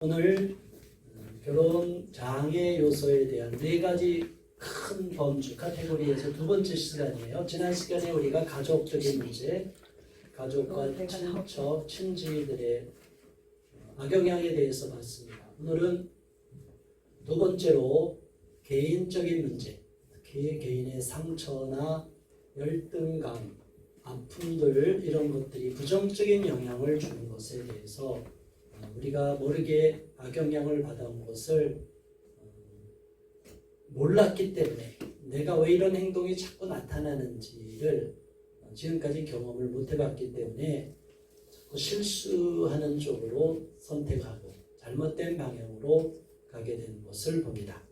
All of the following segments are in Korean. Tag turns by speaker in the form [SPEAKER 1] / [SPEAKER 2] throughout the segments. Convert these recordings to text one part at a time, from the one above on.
[SPEAKER 1] 오늘 결혼 장애 요소에 대한 네 가지 큰 범주 카테고리에서 두 번째 시간이에요. 지난 시간에 우리가 가족적인 문제, 가족과 친척, 친지들의 악영향에 대해서 봤습니다. 오늘은 두 번째로 개인적인 문제, 특히 개인의 상처나 열등감, 아픔들 이런 것들이 부정적인 영향을 주는 것에 대해서 우리가 모르게 악영향을 받아온 것을 몰랐기 때문에 내가 왜 이런 행동이 자꾸 나타나는지를 지금까지 경험을 못 해봤기 때문에 자꾸 실수하는 쪽으로 선택하고 잘못된 방향으로 가게 되는 것을 봅니다.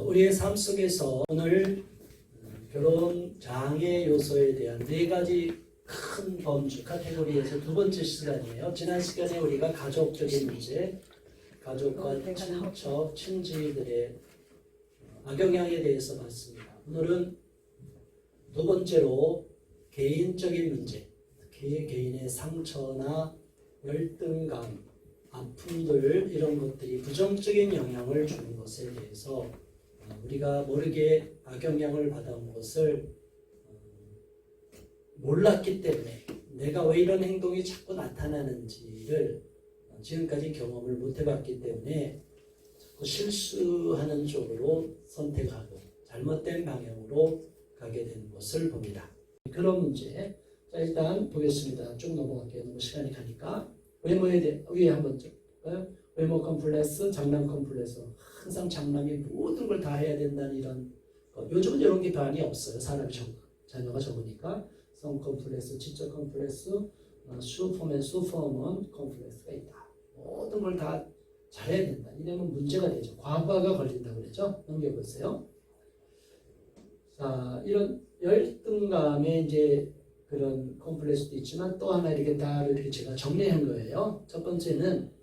[SPEAKER 1] 우리의 삶 속에서 오늘 결혼 장애 요소에 대한 네 가지 큰 범주 카테고리에서 두 번째 시간이에요. 지난 시간에 우리가 가족적인 문제, 가족과 친척, 친지들의 악영향에 대해서 봤습니다. 오늘은 두 번째로 개인적인 문제, 특히 개인의 상처나 열등감, 아픔들 이런 것들이 부정적인 영향을 주는 것에 대해서 우리가 모르게 악영향을 받아온 것을 몰랐기 때문에 내가 왜 이런 행동이 자꾸 나타나는지를 지금까지 경험을 못 해봤기 때문에 자꾸 실수하는 쪽으로 선택하고 잘못된 방향으로 가게 되는 것을 봅니다. 그런 문제. 자, 일단 보겠습니다. 쭉 넘어갈게요. 너무 시간이 가니까. 외모에 대해 위에 한번 볼까요? 외모 컴플렉스, 장남 컴플렉스. 항상 장남이 모든 걸 다 해야 된다는 이런 요즘은 이런 게 많이 없어요. 사람이 자녀가 적으니까. 성 컴플렉스, 지적 컴플렉스, 슈퍼맨, 슈퍼우먼 컴플렉스가 있다. 모든 걸 다 잘해야 된다. 이러면 문제가 되죠. 과부하가 걸린다고 그러죠. 넘겨보세요. 자, 이런 열등감에 이제 그런 컴플렉스도 있지만 또 하나 이렇게 다 이렇게 제가 정리한 거예요. 첫 번째는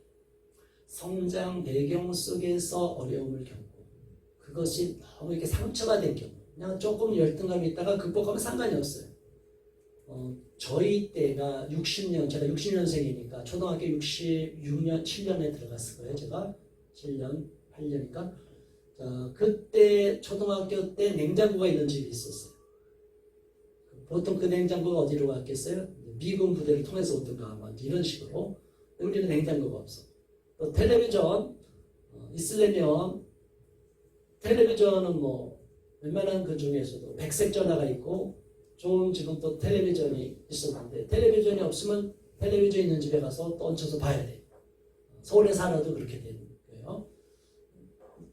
[SPEAKER 1] 성장 배경 속에서 어려움을 겪고 그것이 너무 이렇게 상처가 된 경우 그냥 조금 열등감이 있다가 극복하면 상관이 없어요. 저희 때가 60년, 제가 60년생이니까 초등학교 66년, 7년에 들어갔을 거예요. 제가 7년, 8년이니까 그때 초등학교 때 냉장고가 있는 집이 있었어요. 보통 그 냉장고가 어디로 갔겠어요? 미군 부대를 통해서 오든가 아마 이런 식으로. 우리는 냉장고가 없어. 또 텔레비전 있으려면 텔레비전은 뭐 웬만한 그 중에서도 백색 전화가 있고 좋은 지금 또 텔레비전이 있었는데 텔레비전이 없으면 텔레비전 있는 집에 가서 또 얹혀서 봐야 돼요. 서울에 살아도 그렇게 되는 거예요.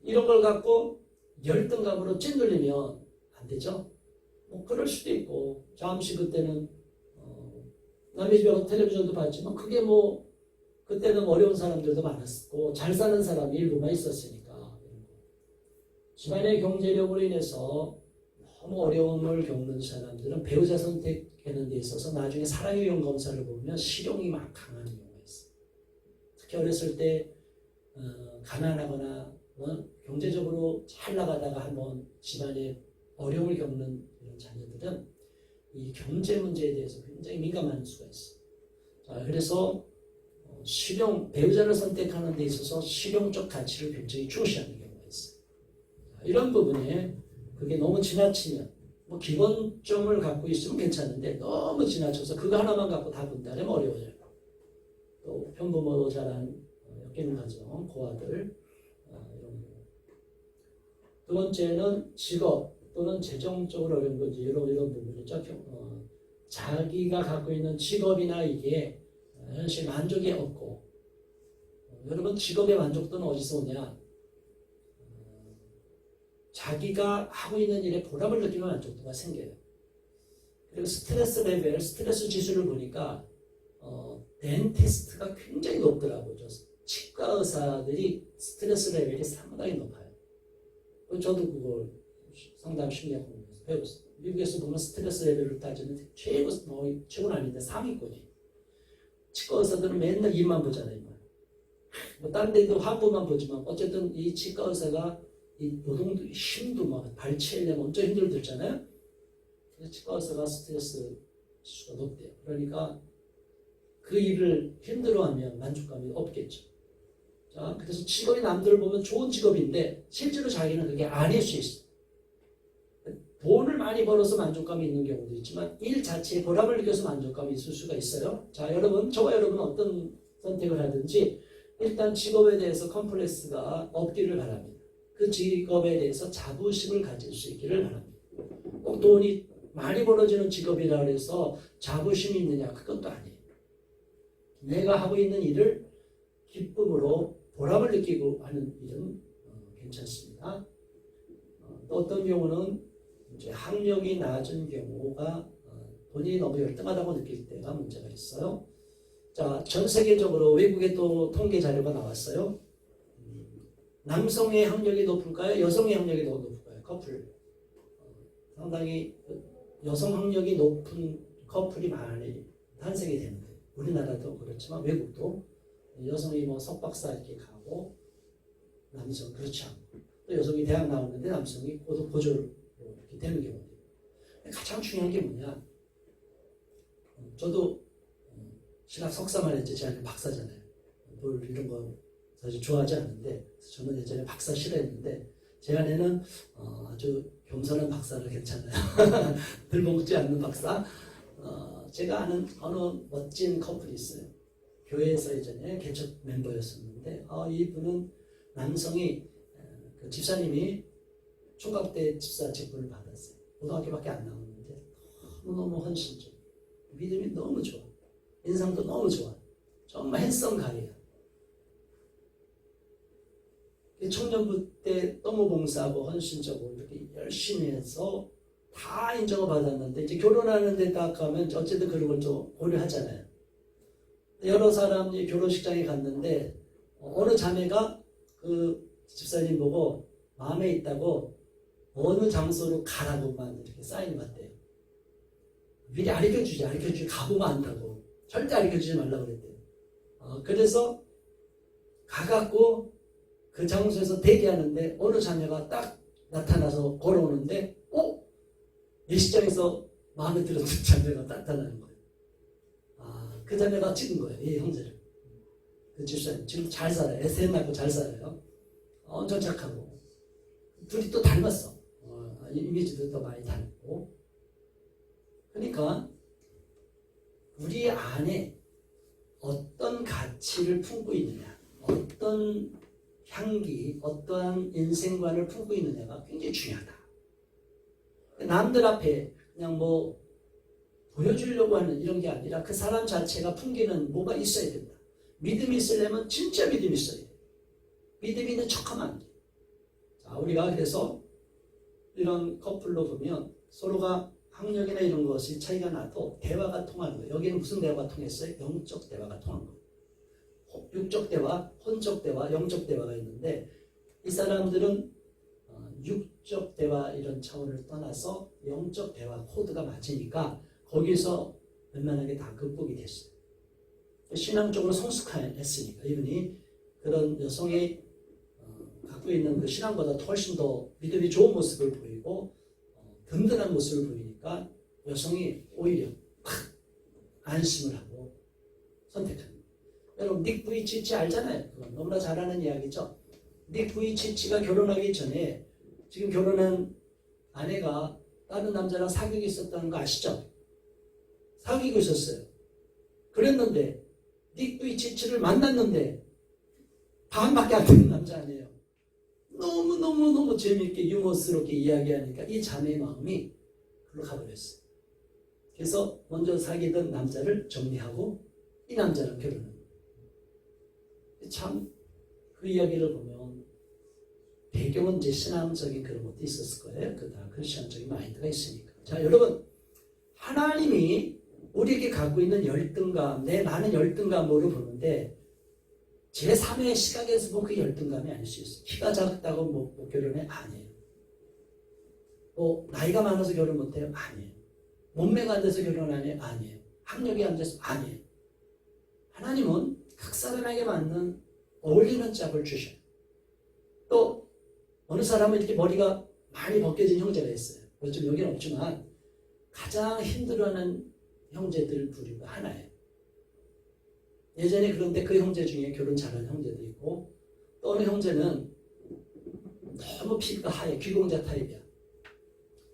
[SPEAKER 1] 이런 걸 갖고 열등감으로 찐들리면 안 되죠. 뭐 그럴 수도 있고 잠시 그때는 남의 집에 가서 텔레비전도 봤지만 그게 뭐 그때는 어려운 사람들도 많았고 잘 사는 사람이 일부만 있었으니까 집안의 경제력으로 인해서 너무 어려움을 겪는 사람들은 배우자 선택하는 데 있어서 나중에 사랑의 유형 검사를 보면 실용이 막 강한 경우가 있어요. 특히 어렸을 때 가난하거나 경제적으로 잘 나가다가 한번 집안에 어려움을 겪는 이런 자녀들은 이 경제 문제에 대해서 굉장히 민감한 수가 있어요. 자, 그래서 실용, 배우자를 선택하는 데 있어서 실용적 가치를 굉장히 중시하는 경우가 있어요. 자, 이런 부분에 그게 너무 지나치면 뭐 기본점을 갖고 있으면 괜찮은데 너무 지나쳐서 그거 하나만 갖고 다 본다면 어려워져요. 또 편부모 자란 엮이는 가정, 고아들 이런 거. 두 번째는 직업 또는 재정적으로 어려운 거지 이런 부분이죠. 자기가 갖고 있는 직업이나 이게 현실 만족이 없고 여러분 직업의 만족도는 어디서 오냐? 자기가 하고 있는 일에 보람을 느끼는 만족도가 생겨요. 그리고 스트레스 레벨, 스트레스 지수를 보니까 덴티스트가 굉장히 높더라고요. 치과 의사들이 스트레스 레벨이 상당히 높아요. 저도 그걸 상담 심리학원에서 배웠어요. 미국에서 보면 스트레스 레벨을 따지는 최고는 아닌데 상위권이. 치과 의사들은 맨날 입만 보잖아요. 뭐 다른 데도 환부만 보지만 어쨌든 이 치과 의사가 이 노동도 힘도 막 발치하려면 엄청 힘들잖아요. 치과 의사가 스트레스 지수가 높대요. 그러니까 그 일을 힘들어하면 만족감이 없겠죠. 자, 그래서 직업이 남들을 보면 좋은 직업인데 실제로 자기는 그게 아닐 수 있어요. 돈을 많이 벌어서 만족감이 있는 경우도 있지만 일 자체에 보람을 느껴서 만족감이 있을 수가 있어요. 자, 여러분, 저와 여러분 어떤 선택을 하든지 일단 직업에 대해서 컴플렉스가 없기를 바랍니다. 그 직업에 대해서 자부심을 가질 수 있기를 바랍니다. 꼭 돈이 많이 벌어지는 직업이라 해서 자부심이 있느냐, 그것도 아니에요. 내가 하고 있는 일을 기쁨으로 보람을 느끼고 하는 일은 괜찮습니다. 또 어떤 경우는 이제 학력이 낮은 경우가 본인이 너무 열등하다고 느낄 때가 문제가 있어요. 자, 전 세계적으로 외국에 또 통계 자료가 나왔어요. 남성의 학력이 높을까요? 여성의 학력이 더 높을까요? 커플. 상당히 여성 학력이 높은 커플이 많이 탄생이 되는데 우리나라도 그렇지만 외국도 여성이 뭐 석박사 이렇게 가고 남성은 그렇지 않고 또 여성이 대학 나왔는데 남성이 고도 보조로 이렇게 되는 경우도 있고. 가장 중요한 게 뭐냐? 저도 신학 석사만 했지 제 아내 박사잖아요. 뭘 이런 거 사실 좋아하지 않는데 저는 예전에 박사 싫어했는데 제 아내는 아주 겸손한 박사를 괜찮아요. 들먹지 않는 박사. 제가 아는 어느 멋진 커플이 있어요. 교회에서 예전에 개척 멤버였었는데 이분은 남성이 그 집사님이 총각 때 집사 직분을 받았어요. 고등학교밖에 안 나왔는데 너무너무 헌신적. 믿음이 너무 좋아. 인상도 너무 좋아. 정말 핸섬 가이야. 청년부 때 너무 봉사하고 헌신적으로 이렇게 열심히 해서 다 인정을 받았는데 이제 결혼하는 데 딱 가면 어쨌든 그런 걸 좀 고려하잖아요. 여러 사람이 결혼식장에 갔는데 어느 자매가 그 집사님 보고 마음에 있다고 어느 장소로 가라고만 이렇게 사인을 받대요. 미리 알려주지 가보면 안다고. 절대 알려주지 말라고 그랬대요. 그래서 가갖고 그 장소에서 대기하는데 어느 자매가 딱 나타나서 걸어오는데 예식장에서 마음에 들었던 자매가 나타나는 거예요. 그 자매가 찍은 거예요. 이 형제를. 그 집사님 지금 잘 살아요. SM 낳고 잘 살아요. 엄청 착하고 둘이 또 닮았어. 이미지도 더 많이 닮고. 그러니까 우리 안에 어떤 가치를 품고 있느냐, 어떤 향기, 어떠한 인생관을 품고 있느냐가 굉장히 중요하다. 남들 앞에 그냥 뭐 보여주려고 하는 이런 게 아니라 그 사람 자체가 풍기는 뭐가 있어야 된다. 믿음이 있으려면 진짜 믿음이 있어야 돼. 믿음이 있는 척하면 안 돼. 자, 우리가 그래서 이런 커플로 보면 서로가 학력이나 이런 것이 차이가 나도 대화가 통하는 거예요. 여기는 무슨 대화가 통했어요? 영적 대화가 통한 거예요. 육적 대화, 혼적 대화, 영적 대화가 있는데 이 사람들은 육적 대화 이런 차원을 떠나서 영적 대화 코드가 맞으니까 거기서 웬만하게 다 극복이 됐어요. 신앙적으로 성숙했으니까 이분이 그런 여성의 갖고 있는 그 신앙보다 훨씬 더 믿음이 좋은 모습을 보이고 든든한 모습을 보이니까 여성이 오히려 안심을 하고 선택합니다. 여러분 닉 부이치치 알잖아요. 그건 너무나 잘 아는 이야기죠. 닉 부이치치가 결혼하기 전에 지금 결혼한 아내가 다른 남자랑 사귀고 있었다는 거 아시죠? 사귀고 있었어요. 그랬는데 닉 부이치치를 만났는데 반밖에 안 되는 남자 아니에요. 너무 재미있게 유머스럽게 이야기하니까 이 자매의 마음이 그로 가버렸어요. 그래서 먼저 사귀던 남자를 정리하고 이 남자랑 결혼합니다. 참 그 이야기를 보면 배경은 이제 신앙적인 그런 것도 있었을 거예요. 그다 크리스천적인 마인드가 있으니까. 자, 여러분 하나님이 우리에게 갖고 있는 열등감, 내 많은 열등감으로 보는데 제3의 시각에서 보면 그 열등감이 아닐 수 있어요. 키가 작다고 못 결혼해? 아니에요. 나이가 많아서 결혼 못해요? 아니에요. 몸매가 안 돼서 결혼 안 해요? 아니에요. 학력이 안 돼서? 아니에요. 하나님은 각 사람에게 맞는 어울리는 짝을 주셔요. 또 어느 사람은 이렇게 머리가 많이 벗겨진 형제가 있어요. 요즘 여기는 없지만 가장 힘들어하는 형제들 부류가 하나예요. 예전에 그런데 그 형제 중에 결혼 잘하는 형제도 있고 또 어느 형제는 너무 피부가 하얘 귀공자 타입이야.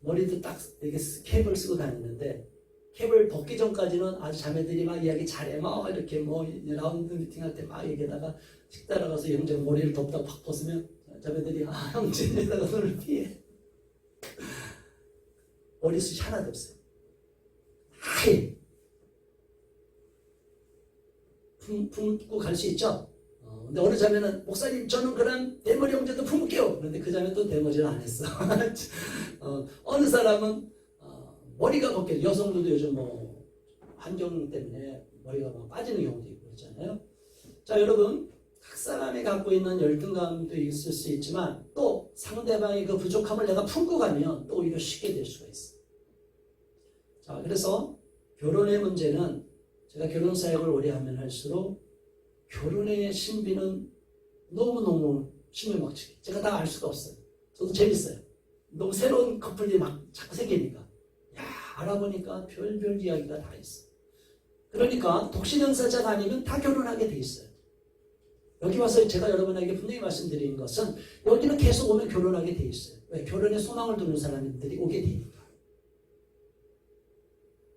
[SPEAKER 1] 머리도 딱 이렇게 캡을 쓰고 다니는데 캡을 벗기 전까지는 아주 자매들이 막 이야기 잘해 막 이렇게 뭐 라운드 미팅할 때 막 얘기하다가 식사하러 가서 형제가 머리를 덮다 팍 벗으면 자매들이 아 형제에다가 손을 피해. 머리숱이 하나도 없어요. 하얘. 품고 갈 수 있죠. 근데 어느 자매는 목사님 저는 그런 대머리 형제도 품을게요. 그런데 그 자매 또 대머리를 안 했어. 어느 사람은 머리가 벗겨. 여성들도 요즘 뭐 환경 때문에 머리가 막 빠지는 경우도 있고 그렇잖아요. 자 여러분 각 사람이 갖고 있는 열등감도 있을 수 있지만 또 상대방의 그 부족함을 내가 품고 가면 또 오히려 쉽게 될 수가 있어. 자 그래서 결혼의 문제는 제가 결혼 사역을 오래 하면 할수록 결혼의 신비는 너무너무 신명막치게 제가 다 알 수가 없어요. 저도 재밌어요. 너무 새로운 커플이 막 자꾸 생기니까 야 알아보니까 별별 이야기가 다 있어. 그러니까 독신연사자가 아니면 다 결혼하게 돼 있어요. 여기 와서 제가 여러분에게 분명히 말씀드리는 것은 여기는 계속 오면 결혼하게 돼 있어요. 왜? 결혼에 소망을 두는 사람들이 오게 되니까.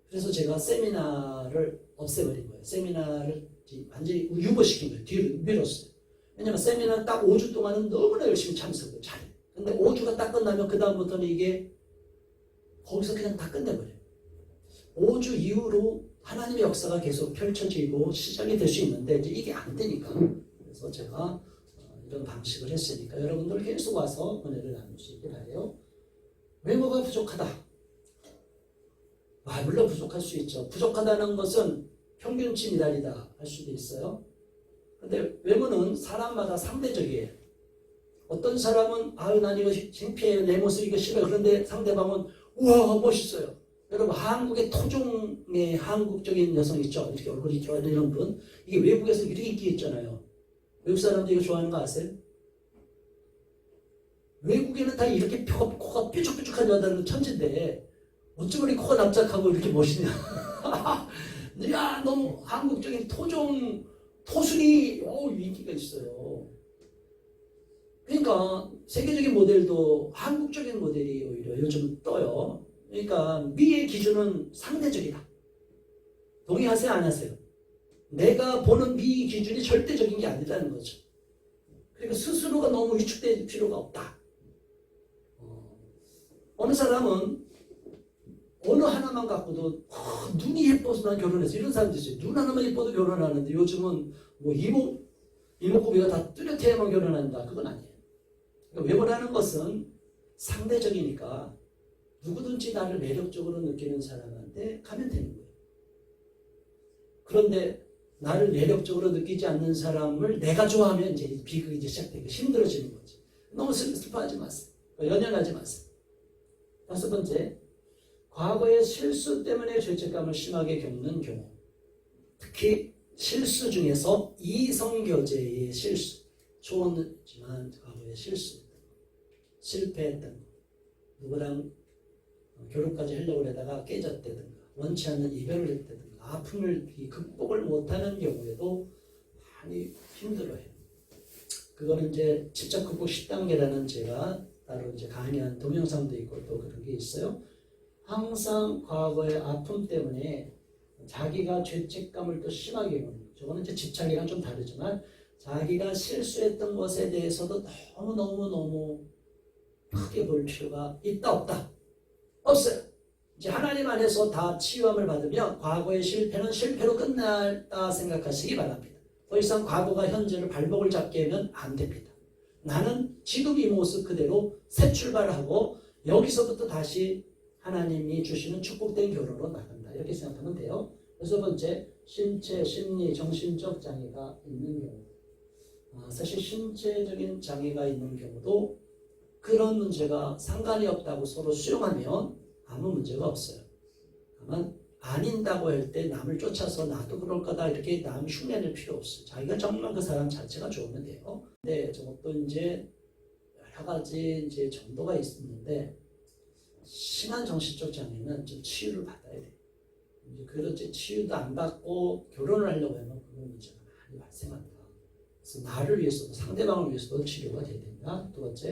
[SPEAKER 1] 그래서 제가 세미나를 없애버린 거예요. 세미나를 완전히 유보시킨 거예요. 뒤로 밀었어요. 왜냐면 세미나 딱 5주 동안은 너무나 열심히 참석을 잘해. 근데 5주가 딱 끝나면 그 다음부터는 이게 거기서 그냥 다 끝내버려요. 5주 이후로 하나님의 역사가 계속 펼쳐지고 시작이 될 수 있는데 이제 이게 안 되니까 그래서 제가 이런 방식을 했으니까 여러분들 계속 와서 은혜를 나눌 수 있게 바래요. 외모가 부족하다. 물론 부족할 수 있죠. 부족하다는 것은 평균치 미달이다 할 수도 있어요. 근데 외모는 사람마다 상대적이에요. 어떤 사람은 난 이거 창피해요. 내 모습 이거 싫어요. 그런데 상대방은 우와 멋있어요. 여러분 한국의 토종의 한국적인 여성 있죠. 이렇게 얼굴이 좋아하는 이런 분. 이게 외국에서 이렇게 인기 있잖아요. 외국 사람들 이거 좋아하는 거 아세요? 외국에는 다 이렇게 코가 뾰족뾰족한 여자는 천진데 어쩌면 이 코가 납작하고 이렇게 멋있냐. 야 너무 한국적인 토종 토순이 인기가 있어요. 그러니까 세계적인 모델도 한국적인 모델이 오히려 요즘 떠요. 그러니까 미의 기준은 상대적이다. 동의하세요? 안 하세요? 내가 보는 미 기준이 절대적인 게 아니라는 거죠. 그러니까 스스로가 너무 위축될 필요가 없다. 어느 사람은 어느 하나만 갖고도 눈이 예뻐서 난 결혼했어. 이런 사람도 있어요. 눈 하나만 예뻐도 결혼하는데 요즘은 뭐 이목구비가 다 뚜렷해야만 결혼한다. 그건 아니에요. 그러니까 외모라는 것은 상대적이니까 누구든지 나를 매력적으로 느끼는 사람한테 가면 되는 거예요. 그런데 나를 매력적으로 느끼지 않는 사람을 내가 좋아하면 이제 비극이 이제 시작되고 힘들어지는 거지. 너무 슬퍼하지 마세요. 연연하지 마세요. 다섯 번째, 과거의 실수 때문에 죄책감을 심하게 겪는 경우. 특히 실수 중에서 이성교제의 실수. 좋았지만 과거의 실수. 실패했던 거. 누구랑 결혼까지 하려고 하다가 깨졌다든가 원치 않는 이별을 했다든가 아픔을 극복을 못하는 경우에도 많이 힘들어해요. 그거는 이제 집착 극복 10단계라는 제가 따로 이제 강의한 동영상도 있고 또 그런 게 있어요. 항상 과거의 아픔 때문에 자기가 죄책감을 또 심하게 보는 거죠. 저거는 이제 집착이랑 좀 다르지만 자기가 실수했던 것에 대해서도 너무 크게 볼 필요가 있다 없다? 없어요. 이제 하나님 안에서 다 치유함을 받으면 과거의 실패는 실패로 끝났다 생각하시기 바랍니다. 더 이상 과거가 현재를 발목을 잡게 하면 안 됩니다. 나는 지금 이 모습 그대로 새 출발하고 여기서부터 다시 하나님이 주시는 축복된 결혼으로 나간다. 이렇게 생각하면 돼요. 여섯 번째, 신체, 심리, 정신적 장애가 있는 경우. 사실 신체적인 장애가 있는 경우도 그런 문제가 상관이 없다고 서로 수용하면 아무 문제가 없어요. 다만 아닌다고 할 때 남을 쫓아서 나도 그럴 거다 이렇게 남 흉내낼 필요 없어요. 자기가 정말 그 사람 자체가 좋으면 돼요. 네, 저것도 이제 여러 가지 이제 정도가 있는데 심한 정신적 장애는 좀 치유를 받아야 돼요. 이제 그렇지 치유도 안 받고 결혼을 하려고 하면 그건 문제가 많이 발생한다. 그래서 나를 위해서도 상대방을 위해서도 치료가 돼야 된다. 두 번째,